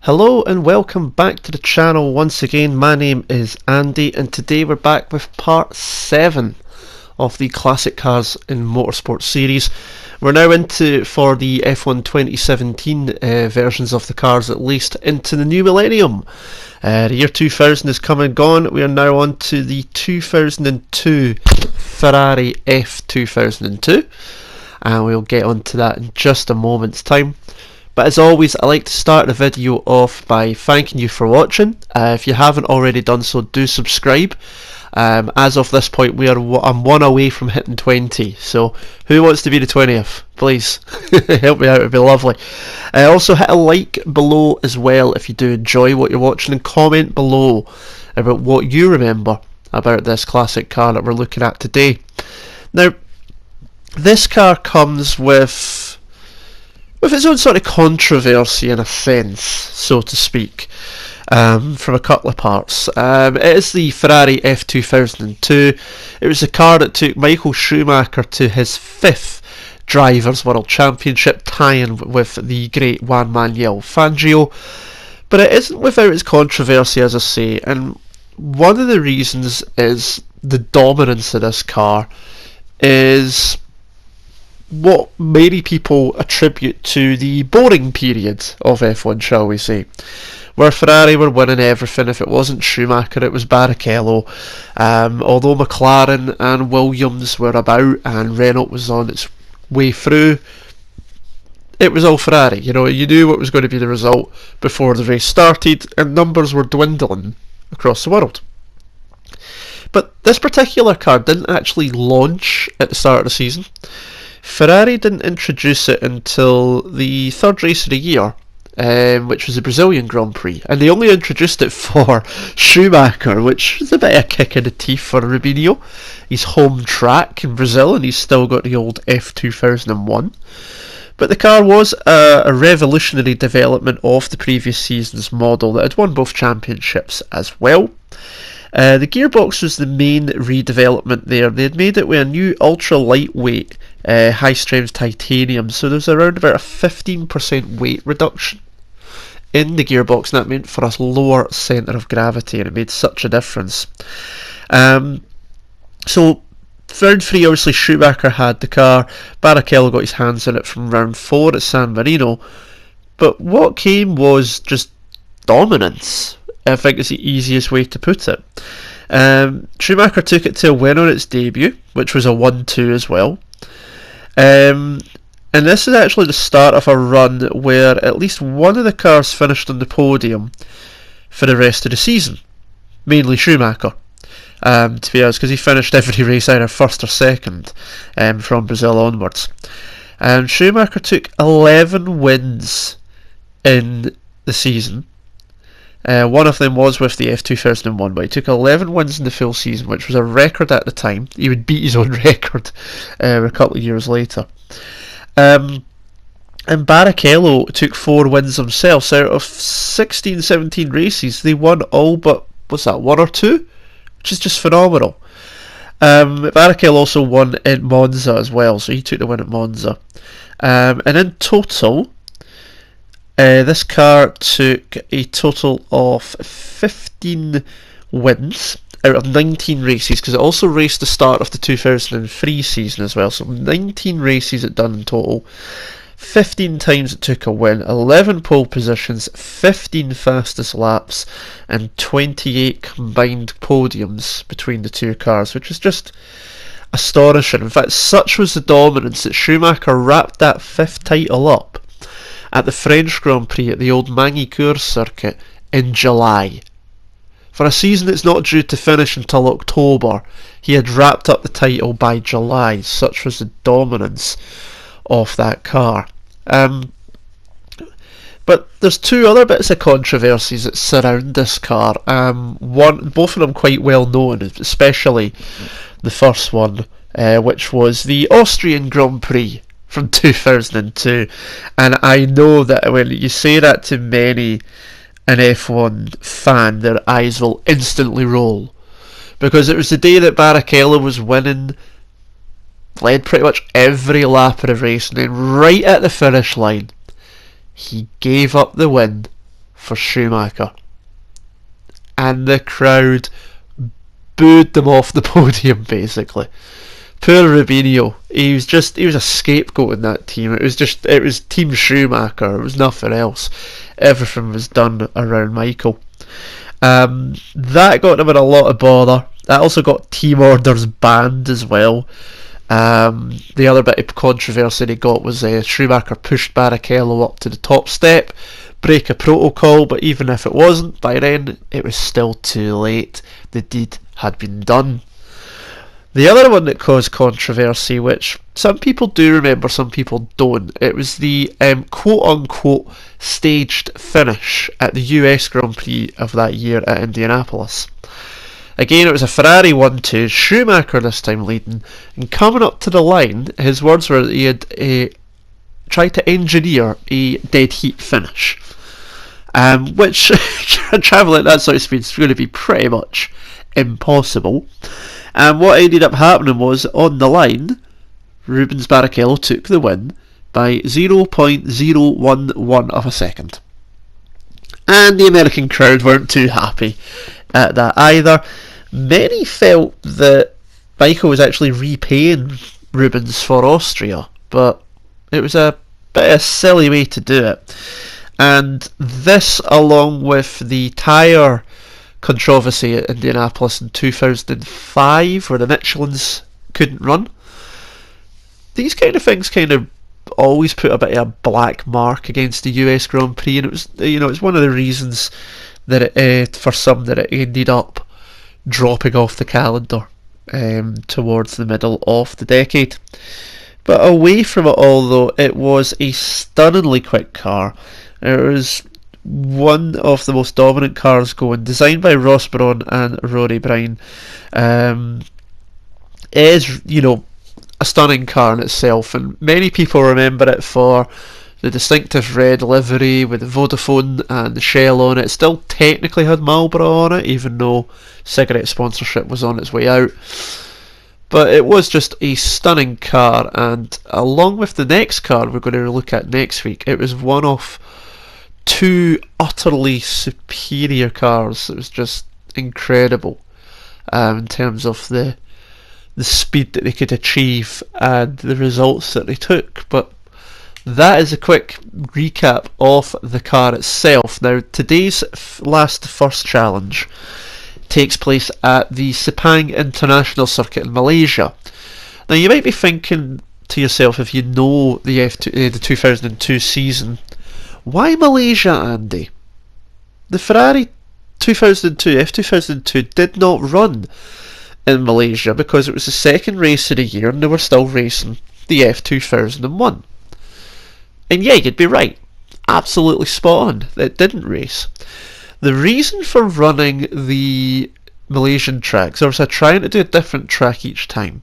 Hello and welcome back to the channel once again. My name is Andy and today we're back with part 7 of the Classic Cars in Motorsport series. We're now into, for the F1 2017 versions of the cars at least, into the new millennium. The year 2000 is come and gone. We are now on to the 2002 Ferrari F2002 and we'll get onto that in just a moment's time. But as always, I like to start the video off by thanking you for watching. If you haven't already done so, do subscribe. As of this point, I'm one away from hitting 20. So who wants to be the 20th? Please help me out, it'd be lovely. Also hit a like below as well if you do enjoy what you're watching, and comment below about what you remember about this classic car that we're looking at today. Now, this car comes with its own sort of controversy in a sense, so to speak, from a couple of parts. It is the Ferrari F2002. It was a car that took Michael Schumacher to his 5th Drivers' World Championship, tie-in with the great Juan Manuel Fangio. But it isn't without its controversy, as I say, and one of the reasons is the dominance of this car is what many people attribute to the boring period of F1, shall we say, where Ferrari were winning everything. If it wasn't Schumacher, it was Barrichello. Although McLaren and Williams were about and Renault was on its way through, it was all Ferrari. You know, you knew what was going to be the result before the race started, and numbers were dwindling across the world. But this particular car didn't actually launch at the start of the season. Ferrari didn't introduce it until the 3rd race of the year, which was the Brazilian Grand Prix, and they only introduced it for Schumacher, which is a bit of a kick in the teeth for Rubinho. He's home track in Brazil and he's still got the old F2001. But the car was a revolutionary development of the previous season's model that had won both championships as well. The gearbox was the main redevelopment there. They had made it with a new ultra lightweight high strength titanium, so there was around about a 15% weight reduction in the gearbox, and that meant for us lower centre of gravity, and it made such a difference. So round 3, obviously Schumacher had the car. Barrichello got his hands on it from round 4 at San Marino, but what came was just dominance, I think is the easiest way to put it. Schumacher took it to a win on its debut, which was a 1-2 as well. And this is actually the start of a run where at least one of the cars finished on the podium for the rest of the season, mainly Schumacher, to be honest, because he finished every race either 1st or 2nd from Brazil onwards. Schumacher took 11 wins in the season. One of them was with the F2001, but he took 11 wins in the full season, which was a record at the time. He would beat his own record a couple of years later. And Barrichello took 4 wins himself. So out of 16, 17 races, they won all but, what's that, 1 or 2? Which is just phenomenal. Barrichello also won in Monza as well, so he took the win at Monza. And in total, this car took a total of 15 wins out of 19 races, because it also raced the start of the 2003 season as well. So 19 races it done in total. 15 times it took a win, 11 pole positions, 15 fastest laps, and 28 combined podiums between the two cars, which is just astonishing. In fact, such was the dominance that Schumacher wrapped that 5th title up at the French Grand Prix at the old Magny-Cours circuit in July. For a season that's not due to finish until October, he had wrapped up the title by July. Such was the dominance of that car. But there's 2 other bits of controversies that surround this car. Both of them quite well known, especially the first one, which was the Austrian Grand Prix from 2002, and I know that when you say that to many an F1 fan, their eyes will instantly roll, because it was the day that Barrichello was winning, led pretty much every lap of the race, and then right at the finish line he gave up the win for Schumacher. And the crowd booed them off the podium, basically. Poor Rubinho. He was a scapegoat in that team. It was Team Schumacher. It was nothing else. Everything was done around Michael. That got him in a lot of bother. That also got team orders banned as well. The other bit of controversy they got was Schumacher pushed Barrichello up to the top step, break a protocol, but even if it wasn't, by then it was still too late. The deed had been done. The other one that caused controversy, which some people do remember, some people don't, it was the quote-unquote staged finish at the US Grand Prix of that year at Indianapolis. Again, it was a Ferrari 1-2, Schumacher this time leading, and coming up to the line, his words were that he had tried to engineer a dead heat finish, which, travelling at that sort of speed is going to be pretty much impossible. And what ended up happening was, on the line, Rubens Barrichello took the win by 0.011 of a second. And the American crowd weren't too happy at that either. Many felt that Michael was actually repaying Rubens for Austria, but it was a bit of a silly way to do it. And this, along with the tyre controversy at Indianapolis in 2005, where the Michelins couldn't run, these kind of things kind of always put a bit of a black mark against the US Grand Prix, and it was, it's one of the reasons that for some that it ended up dropping off the calendar towards the middle of the decade. But away from it all, though, it was a stunningly quick car. It was one of the most dominant cars going, designed by Ross Brawn and Rory Bryan. It is, a stunning car in itself, and many people remember it for the distinctive red livery with the Vodafone and the Shell on it. It still technically had Marlboro on it, even though cigarette sponsorship was on its way out. But it was just a stunning car, and along with the next car we're going to look at next week, it was one of two utterly superior cars. It was just incredible in terms of the speed that they could achieve and the results that they took. But that is a quick recap of the car itself. Now, today's first challenge takes place at the Sepang International Circuit in Malaysia. Now, you might be thinking to yourself, if you know the 2002 season, why Malaysia, Andy? The Ferrari F2002 did not run in Malaysia because it was the second race of the year and they were still racing the F2001. And yeah, you'd be right. Absolutely spot on. It didn't race. The reason for running the Malaysian tracks, there was a trying to do a different track each time.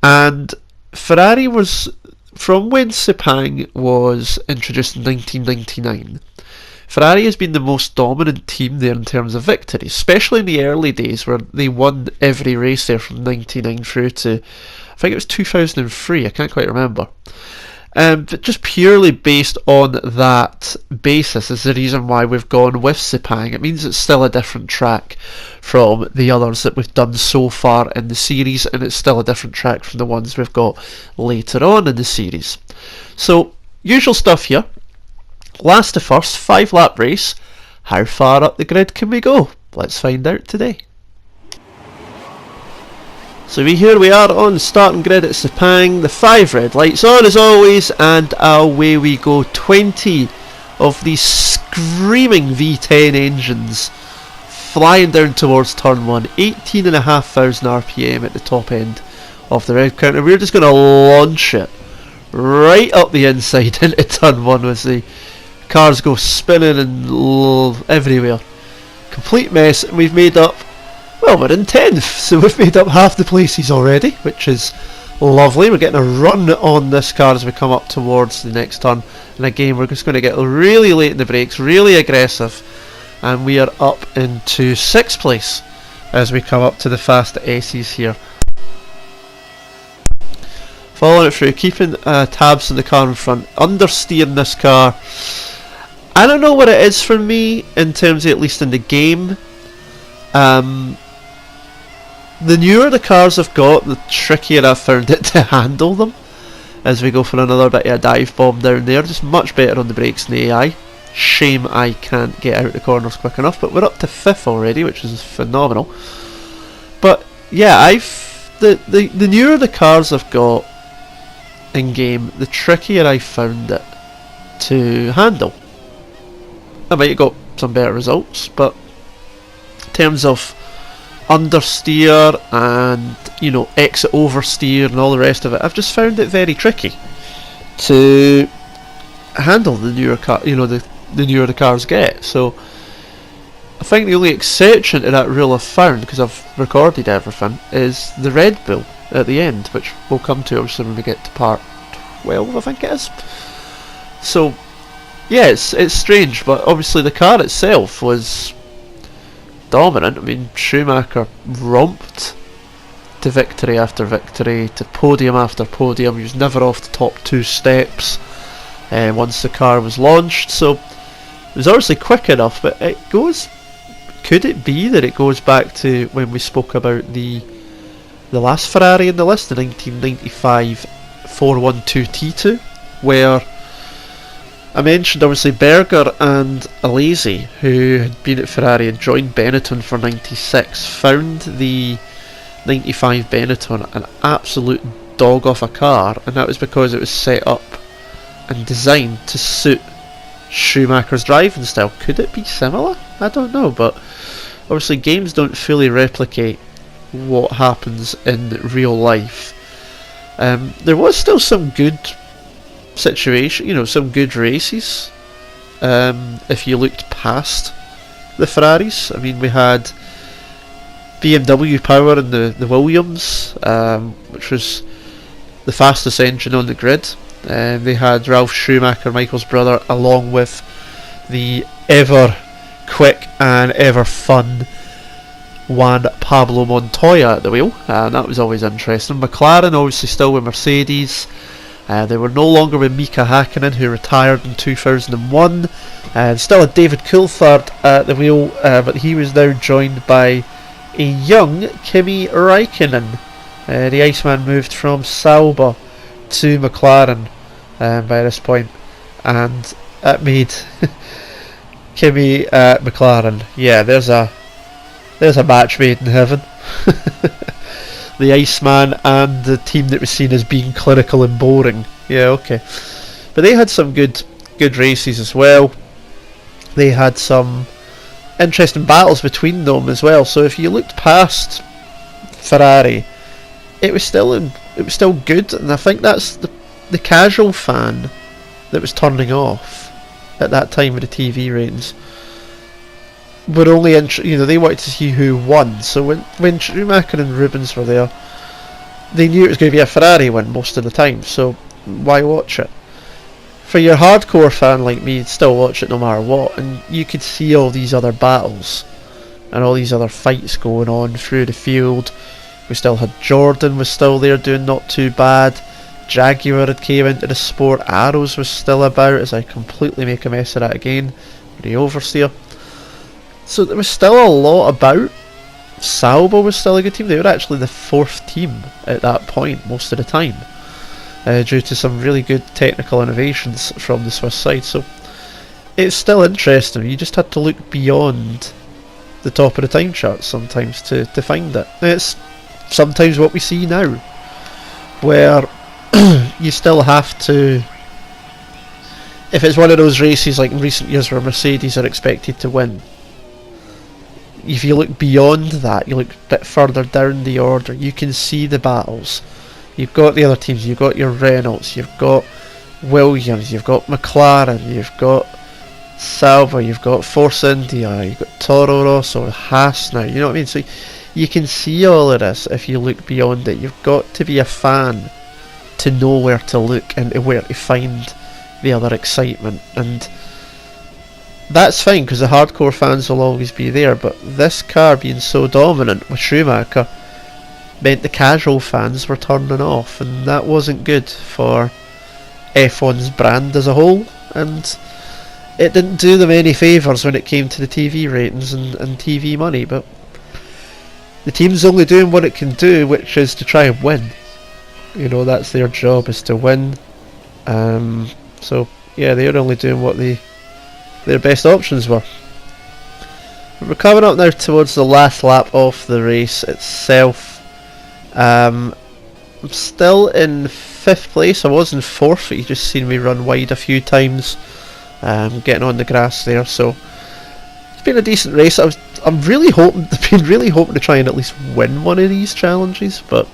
And Ferrari was, from when Sepang was introduced in 1999, Ferrari has been the most dominant team there in terms of victories, especially in the early days where they won every race there from 99 through to, I think it was 2003, I can't quite remember. But just purely based on that basis is the reason why we've gone with Sepang. It means it's still a different track from the others that we've done so far in the series, and it's still a different track from the ones we've got later on in the series. So, usual stuff here. Last to first, 5-lap race. How far up the grid can we go? Let's find out today. So here we are on the starting grid at Sepang, the 5 red lights on as always, and away we go. 20 of these screaming V10 engines flying down towards turn 1, 18,500 RPM at the top end of the red counter. We're just going to launch it right up the inside into turn 1 as the cars go spinning and everywhere. Complete mess, and we've made up, well, we're in 10th, so we've made up half the places already, which is lovely. We're getting a run on this car as we come up towards the next turn, and again we're just going to get really late in the brakes, really aggressive, and we are up into 6th place as we come up to the fast S's here. Following it through, keeping tabs on the car in front, understeering this car. I don't know what it is for me in terms of, at least in the game. The newer the cars have got, the trickier I've found it to handle them. As we go for another bit of a dive bomb down there, just much better on the brakes and the AI. Shame I can't get out the corners quick enough, but we're up to 5th already, which is phenomenal. But yeah, the newer the cars I've got in game, the trickier I found it to handle. I might have got some better results, but in terms of understeer and, you know, exit oversteer and all the rest of it, I've just found it very tricky to handle the newer car, you know, the newer the cars get. So I think the only exception to that rule I've found, because I've recorded everything, is the Red Bull at the end, which we'll come to obviously when we get to part 12, I think it is. So yeah, it's strange, but obviously the car itself was dominant. I mean, Schumacher romped to victory after victory, to podium after podium. He was never off the top 2 steps once the car was launched, so it was obviously quick enough. But it goes, could it be that it goes back to when we spoke about the last Ferrari in the list, the 1995 412 T2, where I mentioned obviously Berger and Alesi, who had been at Ferrari and joined Benetton for 96, found the 95 Benetton an absolute dog off a car, and that was because it was set up and designed to suit Schumacher's driving style. Could it be similar? I don't know, but obviously games don't fully replicate what happens in real life. There was still some good situation, you know, some good races if you looked past the Ferraris. I mean, we had BMW power in the Williams, which was the fastest engine on the grid. They had Ralf Schumacher, Michael's brother, along with the ever quick and ever fun Juan Pablo Montoya at the wheel, and that was always interesting. McLaren obviously still with Mercedes. They were no longer with Mika Hakkinen, who retired in 2001. Still had David Coulthard at the wheel, but he was now joined by a young Kimi Räikkönen. The Iceman moved from Sauber to McLaren by this point, and that made Kimi McLaren. Yeah, there's a match made in heaven. The Iceman and the team that was seen as being clinical and boring. Yeah, okay. But they had some good races as well. They had some interesting battles between them as well. So if you looked past Ferrari, it was still good, and I think that's the casual fan that was turning off at that time with the TV ratings. Were only they wanted to see who won. So when Schumacher and Rubens were there, they knew it was going to be a Ferrari win most of the time, so why watch it? For your hardcore fan like me, you'd still watch it no matter what, and you could see all these other battles and all these other fights going on through the field. We still had Jordan was still there doing not too bad. Jaguar had came into the sport. Arrows was still about, as I completely make a mess of that again. The oversteer. So there was still a lot about. Sauber was still a good team. They were actually the 4th team at that point most of the time, due to some really good technical innovations from the Swiss side. So it's still interesting. You just had to look beyond the top of the time charts sometimes to find it. And it's sometimes what we see now, where you still have to, if it's one of those races like in recent years where Mercedes are expected to win, if you look beyond that, you look a bit further down the order, you can see the battles. You've got the other teams, you've got your Renaults, you've got Williams, you've got McLaren, you've got Sauber, you've got Force India, you've got Toro Rosso, Haas now, you know what I mean? So you can see all of this if you look beyond it. You've got to be a fan to know where to look and where to find the other excitement, and that's fine because the hardcore fans will always be there, but this car being so dominant with Schumacher meant the casual fans were turning off, and that wasn't good for F1's brand as a whole. And it didn't do them any favours when it came to the TV ratings and TV money, but the team's only doing what it can do, which is to try and win. You know, that's their job, is to win. So yeah, they're only doing what their best options were. We're coming up now towards the last lap of the race itself. I'm still in 5th place. I was in 4th, but you just seen me run wide a few times, getting on the grass there. So it's been a decent race. I'm really hoping to try and at least win one of these challenges, but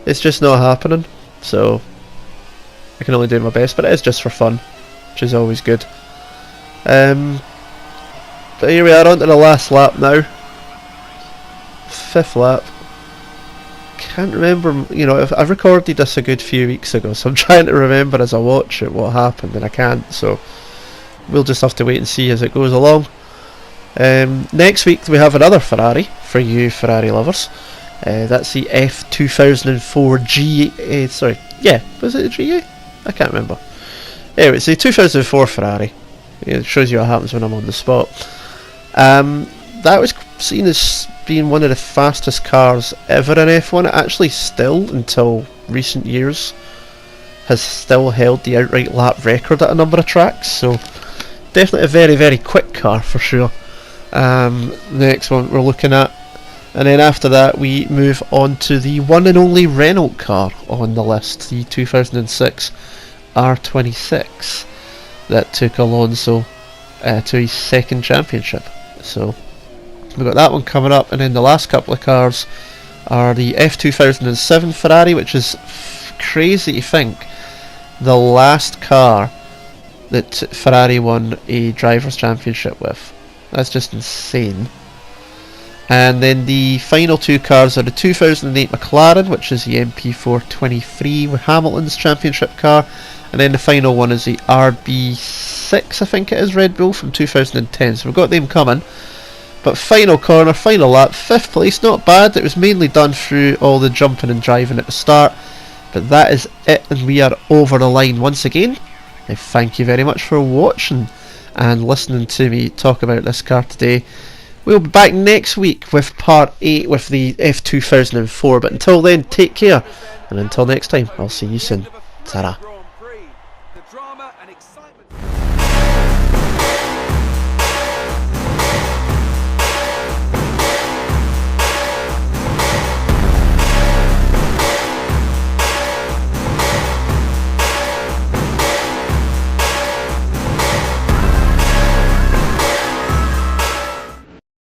it's just not happening. So I can only do my best, but it is just for fun, which is always good. But here we are, on to the last lap now. 5th lap. Can't remember, you know, I recorded this a good few weeks ago, so I'm trying to remember as I watch it what happened, and I can't, so we'll just have to wait and see as it goes along. Next week we have another Ferrari, for you Ferrari lovers. That's the F2004 GA, sorry, yeah, was it a GA? I can't remember. Anyway, it's the 2004 Ferrari. It shows you what happens when I'm on the spot. That was seen as being one of the fastest cars ever in F1. It actually still, until recent years, has still held the outright lap record at a number of tracks. So definitely a very, very quick car for sure. Next one we're looking at. And then after that we move on to the one and only Renault car on the list, the 2006 R26 that took Alonso to his 2nd championship. So we've got that one coming up, and then the last couple of cars are the F2007 Ferrari, which is crazy to think the last car that Ferrari won a drivers' championship with. That's just insane. And then the final 2 cars are the 2008 McLaren, which is the MP423 with Hamilton's championship car, and then the final one is the RB6, I think it is, Red Bull from 2010. So we've got them coming. But final corner, final lap, 5th place, not bad. It was mainly done through all the jumping and driving at the start. But that is it, and we are over the line once again. And thank you very much for watching and listening to me talk about this car today. We'll be back next week with part 8 with the F2004. But until then, take care. And until next time, I'll see you soon. Ta-ra.